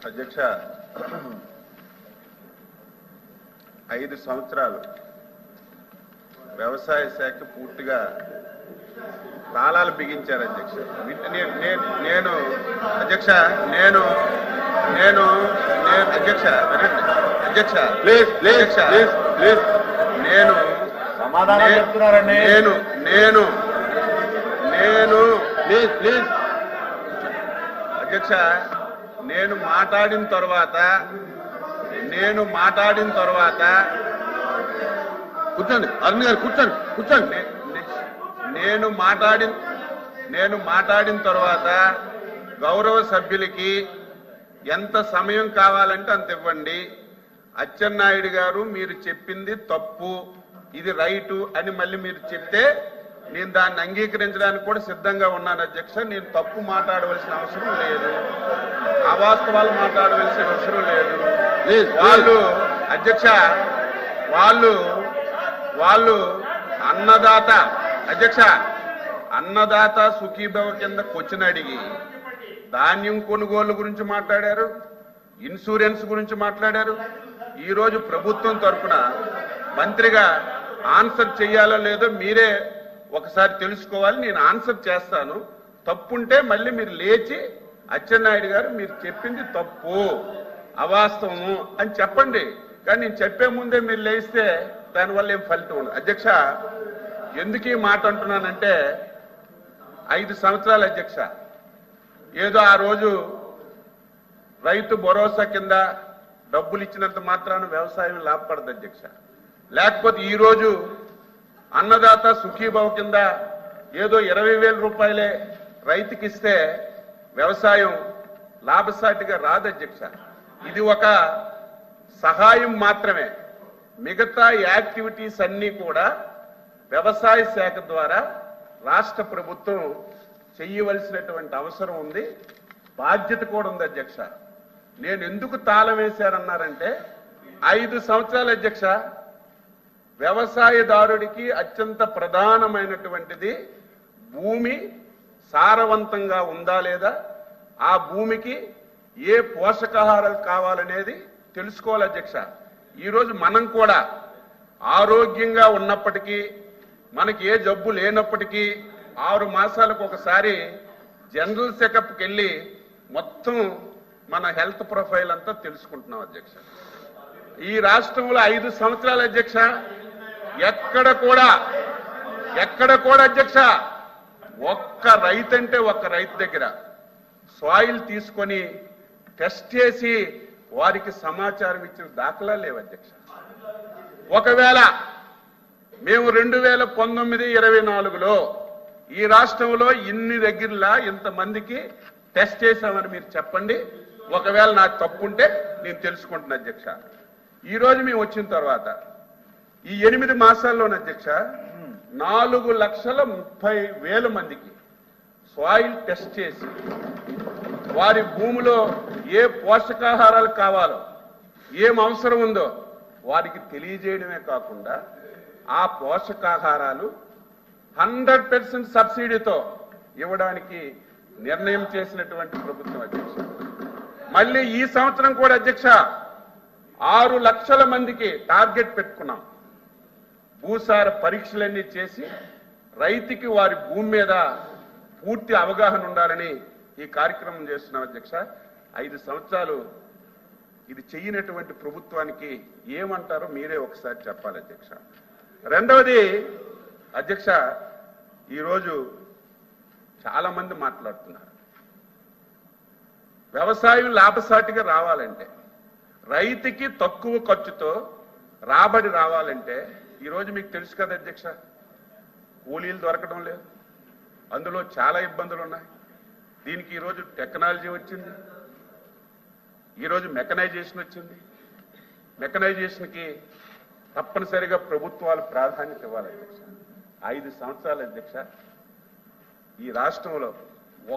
అధ్యక్ష 5 సంవత్సరాలు వ్యవసాయ శాఖ పూర్తిగా తాళాలు బిగించారు అధ్యక్ష. నేను అధ్యక్ష నేను నేను అధ్యక్ష అధ్యక్ష ప్లీజ్ ప్లీజ్ ప్లీజ్ ప్లీజ్ నేను సమాధానం చెప్తున్నారండి. నేను నేను నేను ప్లీజ్ ప్లీజ్ అధ్యక్ష నేను మాట్లాడిన తర్వాత కూర్చోండి అరుణ్ గారు కూర్చోండి కూర్చోండి. నేను మాట్లాడిన తర్వాత గౌరవ సభ్యులకి ఎంత సమయం కావాలంటే అంత ఇవ్వండి. అచ్చెన్నాయుడు గారు మీరు చెప్పింది తప్పు, ఇది రైటు అని మళ్ళీ మీరు చెప్తే నేను దాన్ని అంగీకరించడానికి కూడా సిద్ధంగా ఉన్నాను అధ్యక్ష. నేను తప్పు మాట్లాడవలసిన అవసరం లేదు, అవాస్తవాలు మాట్లాడవలసిన అవసరం లేదు. వాళ్ళు అధ్యక్ష వాళ్ళు అన్నదాత అధ్యక్ష అన్నదాత సుఖీభవ కింద క్వశ్చన్ అడిగి ధాన్యం కొనుగోలు గురించి మాట్లాడారు, ఇన్సూరెన్స్ గురించి మాట్లాడారు. ఈరోజు ప్రభుత్వం తరఫున మంత్రిగా ఆన్సర్ చేయాలో లేదో మీరే ఒకసారి తెలుసుకోవాలి. నేను ఆన్సర్ చేస్తాను, తప్పుంటే మళ్ళీ మీరు లేచి అచ్చెన్నాయుడు గారు మీరు చెప్పింది తప్పు, అవాస్తవము అని చెప్పండి. కానీ నేను చెప్పే ముందే మీరు లేస్తే దానివల్ల ఏం ఫలితం ఉండదు. అధ్యక్ష ఎందుకు ఈ మాట అంటున్నానంటే 5 సంవత్సరాలు అధ్యక్ష, ఏదో ఆ రోజు రైతు భరోసా కింద డబ్బులు ఇచ్చినంత మాత్రాన వ్యవసాయం లాభపడదు అధ్యక్ష. లేకపోతే ఈరోజు అన్నదాత సుఖీభవ కింద ఏదో 20,000 రూపాయలే రైతుకి ఇస్తే వ్యవసాయం లాభసాటిగా రాదు అధ్యక్ష. ఇది ఒక సహాయం మాత్రమే. మిగతా యాక్టివిటీస్ అన్నీ కూడా వ్యవసాయ శాఖ ద్వారా రాష్ట్ర ప్రభుత్వం చెయ్యవలసినటువంటి అవసరం ఉంది, బాధ్యత కూడా ఉంది అధ్యక్ష. నేను ఎందుకు తాళం వేశారన్నారంటే 5 సంవత్సరాలు అధ్యక్ష వ్యవసాయదారుడికి అత్యంత ప్రధానమైనటువంటిది భూమి సారవంతంగా ఉందా లేదా, ఆ భూమికి ఏ పోషకాహారాలు కావాలనేది తెలుసుకోవాలి అధ్యక్ష. ఈరోజు మనం కూడా ఆరోగ్యంగా ఉన్నప్పటికీ మనకి ఏ జబ్బు లేనప్పటికీ 6 మాసాలకు ఒకసారి జనరల్ చెకప్కి వెళ్ళి మొత్తం మన హెల్త్ ప్రొఫైల్ అంతా తెలుసుకుంటున్నాం అధ్యక్ష. ఈ రాష్ట్రంలో 5 సంవత్సరాలు అధ్యక్ష ఎక్కడ కూడా అధ్యక్ష ఒక్క రైతు అంటే ఒక్క రైతు దగ్గర సాయిల్ తీసుకొని టెస్ట్ చేసి వారికి సమాచారం ఇచ్చిన దాఖలా లేవు అధ్యక్ష. ఒకవేళ మేము 2019-24లో ఈ రాష్ట్రంలో ఇన్ని దగ్గరలా ఇంతమందికి టెస్ట్ చేశామని మీరు చెప్పండి. ఒకవేళ నాకు తప్పుంటే నేను తెలుసుకుంటున్నా అధ్యక్ష. ఈరోజు మేము వచ్చిన తర్వాత ఈ 8 మాసాల్లోనే అధ్యక్ష 4,30,000 మందికి సాయిల్ టెస్ట్ చేసి వారి భూమిలో ఏ పోషకాహారాలు కావాలో, ఏం అవసరం ఉందో వారికి తెలియజేయడమే కాకుండా ఆ పోషకాహారాలు 100% సబ్సిడీతో ఇవ్వడానికి నిర్ణయం చేసినటువంటి ప్రభుత్వం అధ్యక్ష. మళ్ళీ ఈ సంవత్సరం కూడా అధ్యక్ష 6 లక్షల మందికి టార్గెట్ పెట్టుకున్నాం. భూసార పరీక్షలన్నీ చేసి రైతుకి వారి భూమి మీద పూర్తి అవగాహన ఉండాలని ఈ కార్యక్రమం చేస్తున్నాం అధ్యక్ష. 5 సంవత్సరాలు ఇది చెయ్యనటువంటి ప్రభుత్వానికి ఏమంటారో మీరే ఒకసారి చెప్పాలి అధ్యక్ష. రెండవది అధ్యక్ష, ఈరోజు చాలా మంది మాట్లాడుతున్నారు వ్యవసాయం లాభసాటిగా రావాలంటే, రైతుకి తక్కువ ఖర్చుతో రాబడి రావాలంటే ఈరోజు మీకు తెలుసు కదా అధ్యక్ష, కూలీలు దొరకడం లేదు, అందులో చాలా ఇబ్బందులు ఉన్నాయి. దీనికి ఈరోజు టెక్నాలజీ వచ్చింది, ఈరోజు మెకనైజేషన్ వచ్చింది. మెకనైజేషన్కి తప్పనిసరిగా ప్రభుత్వాలు ప్రాధాన్యత ఇవ్వాలి అధ్యక్ష. 5 సంవత్సరాలు అధ్యక్ష ఈ రాష్ట్రంలో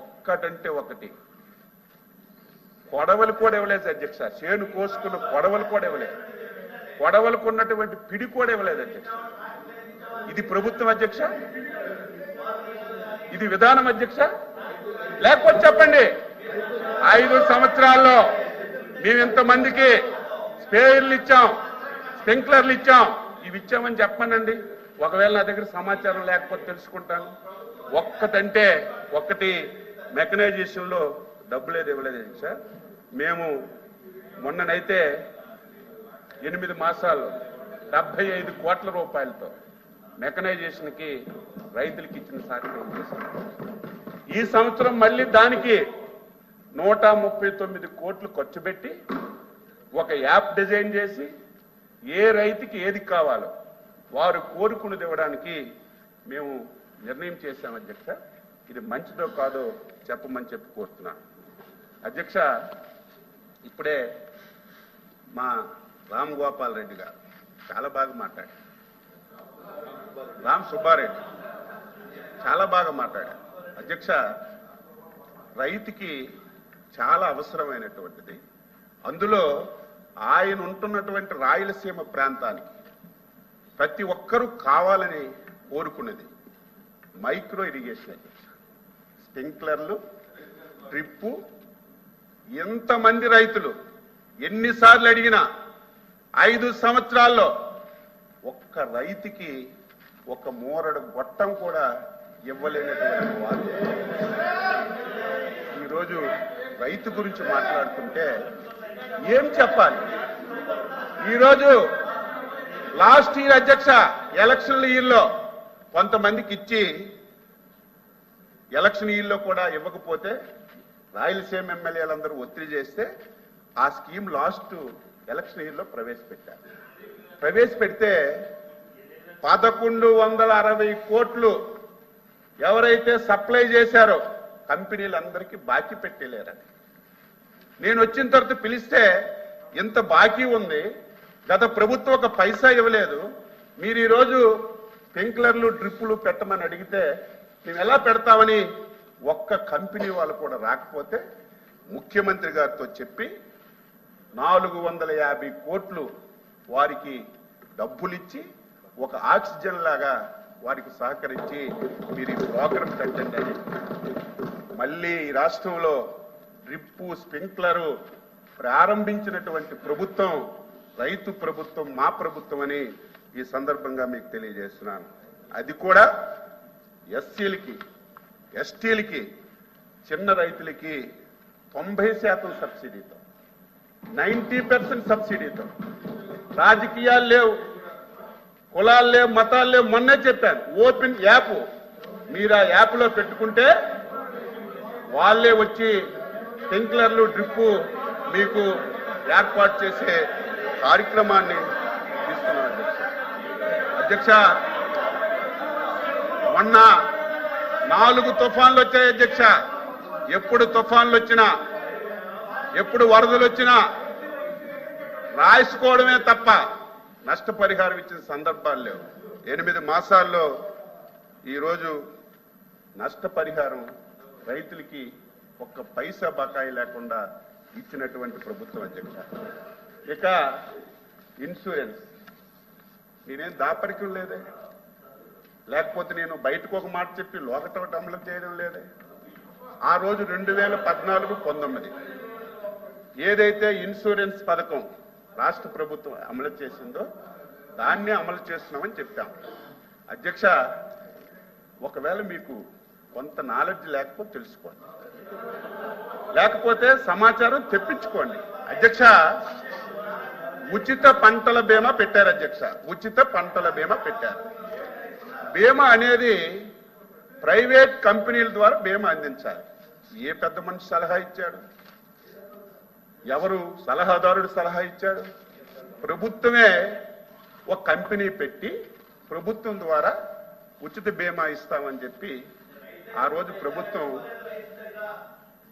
ఒక్కటంటే ఒకటి కొడవలు కూడా ఇవ్వలేదు అధ్యక్ష. చేను కోసుకున్న కొడవలు కూడా ఇవ్వలేదు, కొడవలకు ఉన్నటువంటి పిడి కూడా ఇవ్వలేదు అధ్యక్ష. ఇది ప్రభుత్వం అధ్యక్ష, ఇది విధానం అధ్యక్ష. లేకపోతే చెప్పండి 5 సంవత్సరాల్లో మేము ఇంతమందికి స్ప్రేయర్లు ఇచ్చాం, స్ప్రింక్లర్లు ఇచ్చాం, ఇవి ఇచ్చామని చెప్పానండి. ఒకవేళ నా దగ్గర సమాచారం లేకపోతే తెలుసుకుంటాను. ఒక్కటి మెకనైజేషన్లో డబ్బులేదు ఇవ్వలేదు సార్. మేము మొన్ననైతే 8 మాసాలు 75 కోట్ల రూపాయలతో మెకనైజేషన్కి రైతులకి ఇచ్చిన సాక్ష్యం చేశాం. ఈ సంవత్సరం మళ్ళీ దానికి 139 కోట్లు ఖర్చు పెట్టి ఒక యాప్ డిజైన్ చేసి ఏ రైతుకి ఏది కావాలో వారు కోరుకున్నది ఇవ్వడానికి మేము నిర్ణయం చేశాం అధ్యక్ష. ఇది మంచిదో కాదో చెప్పమని చెప్పి కోరుతున్నాను అధ్యక్ష. ఇప్పుడే మా రామ్ గోపాల్ రెడ్డి గారు చాలా బాగా మాట్లాడారు, రామ్ సుబ్బారెడ్డి చాలా బాగా మాట్లాడారు అధ్యక్ష. రైతుకి చాలా అవసరమైనటువంటిది, అందులో ఆయన ఉంటున్నటువంటి రాయలసీమ ప్రాంతానికి ప్రతి ఒక్కరూ కావాలని కోరుకున్నది మైక్రో ఇరిగేషన్ అధ్యక్ష. స్ప్రింక్లర్లు, డ్రిప్పు. ఎంతమంది రైతులు ఎన్నిసార్లు అడిగినా 5 సంవత్సరాల్లో ఒక్క రైతుకి ఒక మోరడు గొట్టం కూడా ఇవ్వలేనటువంటి వాళ్ళు ఈరోజు రైతు గురించి మాట్లాడుతుంటే ఏం చెప్పాలి? ఈరోజు లాస్ట్ ఇయర్ అధ్యక్ష ఎలక్షన్ ఇయర్లో కొంతమందికి ఇచ్చి ఎలక్షన్ ఇయర్లో కూడా ఇవ్వకపోతే రాయలసీమ ఎమ్మెల్యేలందరూ ఒత్తిడి చేస్తే ఆ స్కీమ్ లాస్ట్ ఎలక్షన్ ఇయర్లో ప్రవేశపెడితే 1160 కోట్లు ఎవరైతే సప్లై చేశారో కంపెనీలందరికీ బాకీ పెట్టలేరని. నేను వచ్చిన తర్వాత పిలిస్తే ఇంత బాకీ ఉంది, గత ప్రభుత్వం ఒక పైసా ఇవ్వలేదు, మీరు ఈరోజు స్ప్రింక్లర్లు డ్రిప్పులు పెట్టమని అడిగితే మేము ఎలా పెడతామని ఒక్క కంపెనీ వాళ్ళు కూడా రాకపోతే ముఖ్యమంత్రి గారితో చెప్పి 450 కోట్లు వారికి డబ్బులిచ్చి ఒక ఆక్సిజన్ లాగా వారికి సహకరించి మీరు ఈ ప్రోగ్రాం పెట్టండి అని మళ్ళీ ఈ రాష్ట్రంలో డ్రిప్పు స్ప్రింక్లరు ప్రారంభించినటువంటి ప్రభుత్వం రైతు ప్రభుత్వం, మా ప్రభుత్వం అని ఈ సందర్భంగా మీకు తెలియజేస్తున్నాను. అది కూడా ఎస్సీలకి, ఎస్టీలకి, చిన్న రైతులకి 90% సబ్సిడీతో, 90% సబ్సిడీతో. రాజకీయాలు లేవు, కులాలు లేవు, మతాలు లేవు. మొన్నే చెప్పాను, ఓపెన్ యాప్. మీరు ఆ యాప్లో పెట్టుకుంటే వాళ్ళే వచ్చి స్ప్రింక్లర్లు డ్రిప్పు మీకు ఏర్పాటు చేసే కార్యక్రమాన్ని తీసుకున్నాను అధ్యక్ష. మొన్న 4 తుఫాన్లు వచ్చాయి అధ్యక్ష. ఎప్పుడు తుఫాన్లు వచ్చినా, ఎప్పుడు వరదలు వచ్చినా రాసుకోవడమే తప్ప నష్టపరిహారం ఇచ్చిన సందర్భాలు లేవు. 8 మాసాల్లో ఈరోజు నష్టపరిహారం రైతులకి ఒక్క పైసా బకాయి లేకుండా ఇచ్చినటువంటి ప్రభుత్వం అధ్యక్ష. ఇక ఇన్సూరెన్స్ నేనేం దాపరికం లేదే, లేకపోతే నేను బయటకు ఒక మాట చెప్పి లోకటోటి అమలు చేయడం లేదే. ఆ రోజు 2014-19 ఏదైతే ఇన్సూరెన్స్ పథకం రాష్ట్ర ప్రభుత్వం అమలు చేసిందో దాన్నే అమలు చేస్తున్నామని చెప్పాం అధ్యక్ష. ఒకవేళ మీకు కొంత నాలెడ్జ్ లేకపోతే తెలుసుకోండి, లేకపోతే సమాచారం తెప్పించుకోండి అధ్యక్ష. ఉచిత పంటల బీమా పెట్టారు అధ్యక్ష, ఉచిత పంటల బీమా పెట్టారు. బీమా అనేది ప్రైవేట్ కంపెనీల ద్వారా బీమా అందించాలి. ఏ పెద్ద మనిషి సలహా ఇచ్చాడు? ఎవరు సలహాదారుడు సలహా ఇచ్చాడు? ప్రభుత్వమే ఒక కంపెనీ పెట్టి ప్రభుత్వం ద్వారా ఉచిత బీమా ఇస్తామని చెప్పి ఆ రోజు ప్రభుత్వం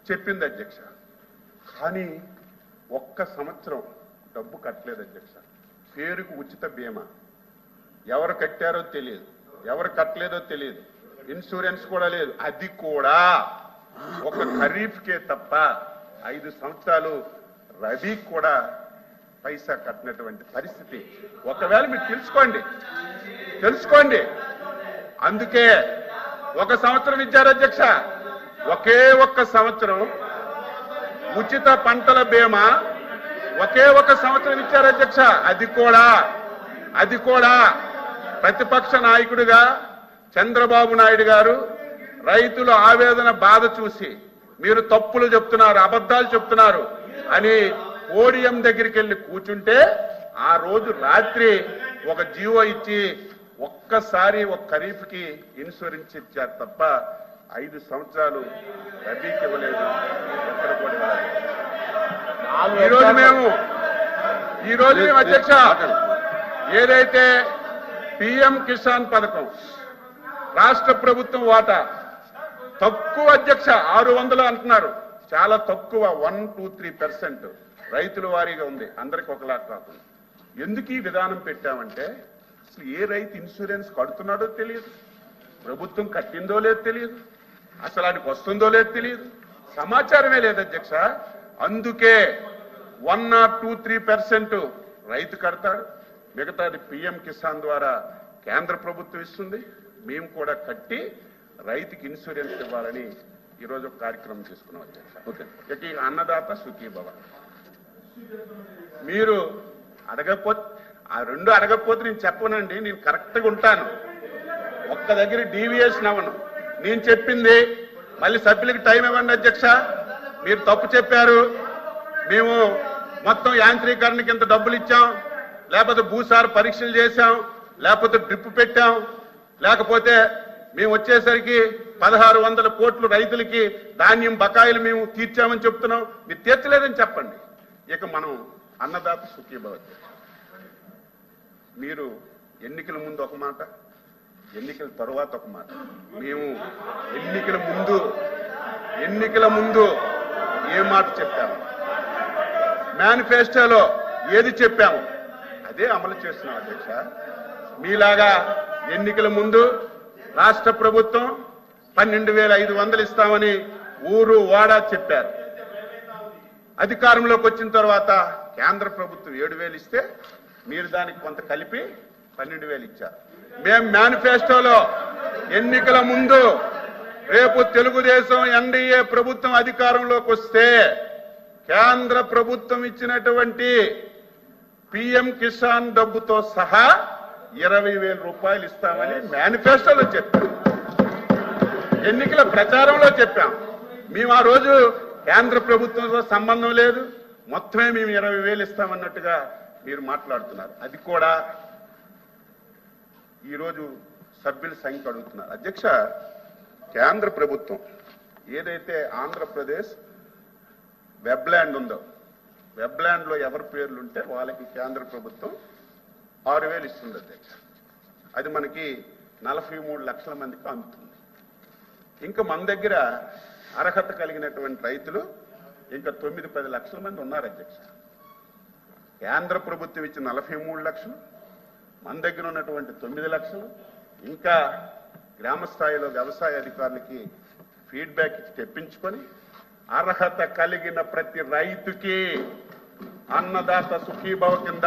చెప్పింది అధ్యక్ష. కానీ ఒక్క సంవత్సరం డబ్బు కట్టలేదు అధ్యక్ష. పేరుకు ఉచిత బీమా, ఎవరు కట్టారో తెలియదు, ఎవరు కట్టలేదో తెలియదు, ఇన్సూరెన్స్ కూడా లేదు. అది కూడా ఒక ఖరీఫ్కే తప్ప 5 సంవత్సరాలు రబీకి కూడా పైసా కట్టినటువంటి పరిస్థితి. ఒకవేళ మీరు తెలుసుకోండి. అందుకే 1 సంవత్సరం ఇచ్చారు అధ్యక్ష. ఒకే ఒక్క సంవత్సరం ఉచిత పంటల బీమా ఒకే ఒక సంవత్సరం ఇచ్చారు అధ్యక్ష. అది కూడా ప్రతిపక్ష నాయకుడిగా చంద్రబాబు నాయుడు గారు రైతుల ఆవేదన బాధ చూసి మీరు తప్పులు చెప్తున్నారు, అబద్ధాలు చెప్తున్నారు అని పోడియం దగ్గరికి వెళ్ళి కూర్చుంటే ఆ రోజు రాత్రి ఒక జీవో ఇచ్చి ఒక్కసారి ఒక ఖరీఫ్కి ఇన్సూరెన్స్ ఇచ్చారు తప్ప 5 సంవత్సరాలు రబీకి ఇవ్వలేదు, ఎక్కడ కూడా ఇవ్వలేదు. ఈ రోజు మేము అధ్యక్ష ఏదైతే పిఎం కిసాన్ పథకం రాష్ట్ర ప్రభుత్వం వాటా తక్కువ అధ్యక్ష 600 అంటున్నారు, చాలా తక్కువ 1-2-3% రైతుల వారీగా ఉంది, అందరికి ఒకలాగా కాకుండా. ఎందుకు ఈ విధానం పెట్టామంటే అసలు ఏ రైతు ఇన్సూరెన్స్ కడుతున్నాడో తెలియదు, ప్రభుత్వం కట్టిందో లేదో తెలియదు, అసలు ఆయనకు వస్తుందో లేదో తెలియదు, సమాచారమే లేదు అధ్యక్ష. అందుకే 1-2-3% రైతు కడతాడు, మిగతాది పిఎం కిసాన్ ద్వారా కేంద్ర ప్రభుత్వం ఇస్తుంది. మేము కూడా కట్టి రైతుకి ఇన్సూరెన్స్ ఇవ్వాలని ఈరోజు ఒక కార్యక్రమం తీసుకున్నాం అధ్యక్ష. ఓకే, అన్నదాత సుఖీభవ. మీరు అడగకపోతే ఆ రెండు అడగకపోతే నేను చెప్పనండి, నేను కరెక్ట్గా ఉంటాను, ఒక్క దగ్గర డీవియేషన్ అవ్వను. నేను చెప్పింది మళ్ళీ సభ్యులకి టైం ఇవ్వండి అధ్యక్ష. మీరు తప్పు చెప్పారు, మేము మొత్తం యాంత్రీకరణకి ఇంత డబ్బులు ఇచ్చాం, లేకపోతే భూసార పరీక్షలు చేశాం, లేకపోతే డ్రిప్ పెట్టాం, లేకపోతే మేము వచ్చేసరికి 1600 కోట్లు రైతులకి ధాన్యం బకాయిలు మేము తీర్చామని చెప్తున్నాం. మీరు తీర్చలేదని చెప్పండి. ఇక మనం అన్నదాత సుఖీభవ. మీరు ఎన్నికల ముందు ఒక మాట, ఎన్నికల తరువాత ఒక మాట. మేము ఎన్నికల ముందు ఏ మాట చెప్పాము, మేనిఫెస్టోలో ఏది చెప్పాము అదే అమలు చేస్తున్నాం అధ్యక్ష. మీలాగా ఎన్నికల ముందు రాష్ట్ర ప్రభుత్వం 12,500 ఇస్తామని ఊరు వాడా చెప్పారు. అధికారంలోకి వచ్చిన తర్వాత కేంద్ర ప్రభుత్వం 7,000 ఇస్తే మీరు దానికి కొంత కలిపి 12,000 ఇచ్చారు. మేము మేనిఫెస్టోలో ఎన్నికల ముందు రేపు తెలుగుదేశం ఎన్డీఏ ప్రభుత్వం అధికారంలోకి వస్తే కేంద్ర ప్రభుత్వం ఇచ్చినటువంటి పిఎం కిసాన్ డబ్బుతో సహా 20,000 రూపాయలు ఇస్తామని మేనిఫెస్టోలో చెప్పాం, ఎన్నికల ప్రచారంలో చెప్పాం. మేము ఆ రోజు కేంద్ర ప్రభుత్వంతో సంబంధం లేదు, మొత్తమే మేము 20,000 ఇస్తామన్నట్టుగా మీరు మాట్లాడుతున్నారు. అది కూడా ఈరోజు సభ్యుల సంఖ్య అడుగుతున్నారు అధ్యక్ష. కేంద్ర ప్రభుత్వం ఏదైతే ఆంధ్రప్రదేశ్ వెబ్ల్యాండ్ ఉందో, వెబ్ల్యాండ్లో ఎవరి పేర్లు ఉంటే వాళ్ళకి కేంద్ర ప్రభుత్వం 6,000 ఇస్తుంది అధ్యక్ష. అది మనకి 43 లక్షల మందికి అందుతుంది. ఇంకా మన దగ్గర అర్హత కలిగినటువంటి రైతులు ఇంకా 9-10 లక్షల మంది ఉన్నారు అధ్యక్ష. కేంద్ర ప్రభుత్వం ఇచ్చిన 43 లక్షలు, మన దగ్గర ఉన్నటువంటి 9 లక్షలు, ఇంకా గ్రామ స్థాయిలో వ్యవసాయ అధికారులకి ఫీడ్బ్యాక్ ఇచ్చి తెప్పించుకొని అర్హత కలిగిన ప్రతి రైతుకి అన్నదాత సుఖీభవ కింద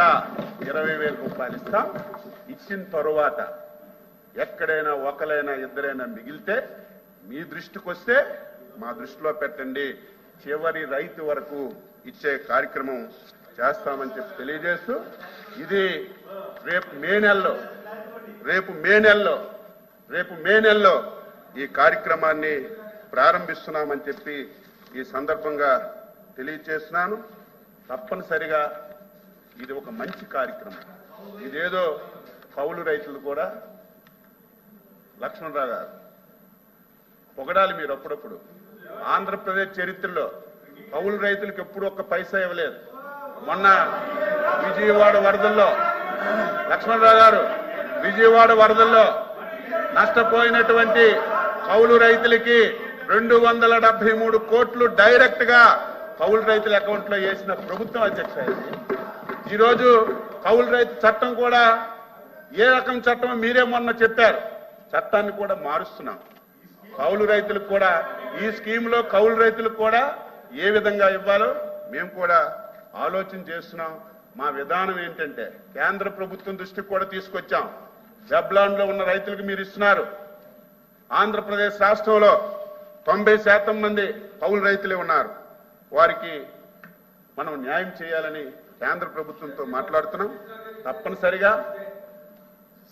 20,000 రూపాయలు ఇస్తాం. ఇచ్చిన తరువాత ఎక్కడైనా ఒకరైనా ఇద్దరైనా మిగిలితే మీ దృష్టికి వస్తే మా దృష్టిలో పెట్టండి, చివరి రైతు వరకు ఇచ్చే కార్యక్రమం చేస్తామని చెప్పి తెలియజేస్తూ, ఇది రేపు మే నెలలో ఈ కార్యక్రమాన్ని ప్రారంభిస్తున్నామని చెప్పి ఈ సందర్భంగా తెలియజేస్తున్నాను. తప్పనిసరిగా ఇది ఒక మంచి కార్యక్రమం. ఇదేదో కౌలు రైతులు కూడా లక్ష్మణరావు గారు పొగడాలి మీరు అప్పుడప్పుడు. ఆంధ్రప్రదేశ్ చరిత్రలో కౌలు రైతులకు ఎప్పుడు ఒక్క పైసా ఇవ్వలేదు. మొన్న విజయవాడ వరదల్లో లక్ష్మణరావు గారు విజయవాడ వరదల్లో నష్టపోయినటువంటి కౌలు రైతులకి 273 కోట్లు డైరెక్ట్ గా కౌలు రైతుల అకౌంట్ లో వేసిన ప్రభుత్వం అధ్యక్ష. ఈరోజు కౌలు రైతు చట్టం కూడా ఏ రకం చట్టం మీరే మొన్న చెప్పారు, చట్టాన్ని కూడా మారుస్తున్నాం. కౌలు రైతులకు కూడా ఈ స్కీమ్ లో కౌలు రైతులకు కూడా ఏ విధంగా ఇవ్వాలో మేము కూడా ఆలోచన చేస్తున్నాం. మా విధానం ఏంటంటే కేంద్ర ప్రభుత్వం దృష్టికి కూడా తీసుకొచ్చాం. వెబ్లాండ్ లో ఉన్న రైతులకు మీరు ఇస్తున్నారు. ఆంధ్రప్రదేశ్ రాష్ట్రంలో 90% మంది కౌలు రైతులే ఉన్నారు. వారికి మనం న్యాయం చేయాలని కేంద్ర ప్రభుత్వంతో మాట్లాడుతున్నాం. తప్పనిసరిగా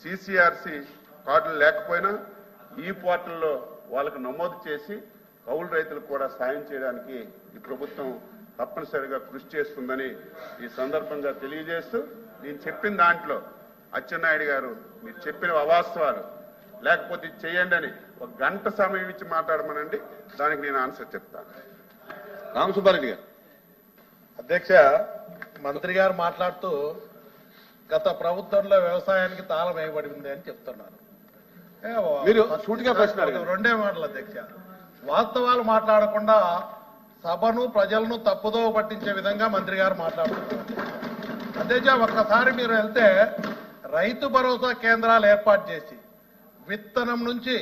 సిసిఆర్సి కార్డులు లేకపోయినా ఈ పోర్టల్లో వాళ్ళకు నమోదు చేసి కౌలు రైతులకు కూడా సాయం చేయడానికి ఈ ప్రభుత్వం తప్పనిసరిగా కృషి చేస్తుందని ఈ సందర్భంగా తెలియజేస్తూ, నేను చెప్పిన దాంట్లో అచ్చెన్నాయుడు గారు మీరు చెప్పిన అవాస్తవాలు లేకపోతే ఇది చేయండి అని 1 గంట సమయం ఇచ్చి మాట్లాడమనండి, దానికి నేను ఆన్సర్ చెప్తాను. రామసుబ్బారెడ్డి గారు. అధ్యక్ష, మంత్రి గారు మాట్లాడుతూ గత ప్రభుత్వంలో వ్యవసాయానికి తాళం వేయబడింది అని చెప్తున్నారు. మీరు సూటిగా ప్రశ్న అడగండి. 2 మాటలు అధ్యక్ష. వాస్తవాలు మాట్లాడకుండా సభను ప్రజలను తప్పుదో పట్టించే విధంగా మంత్రి గారు మాట్లాడుతున్నారు. అధ్యక్ష, ఒక్కసారి మీరు వెళ్తే రైతు భరోసా కేంద్రాలు ఏర్పాటు చేసి విత్తనం నుంచి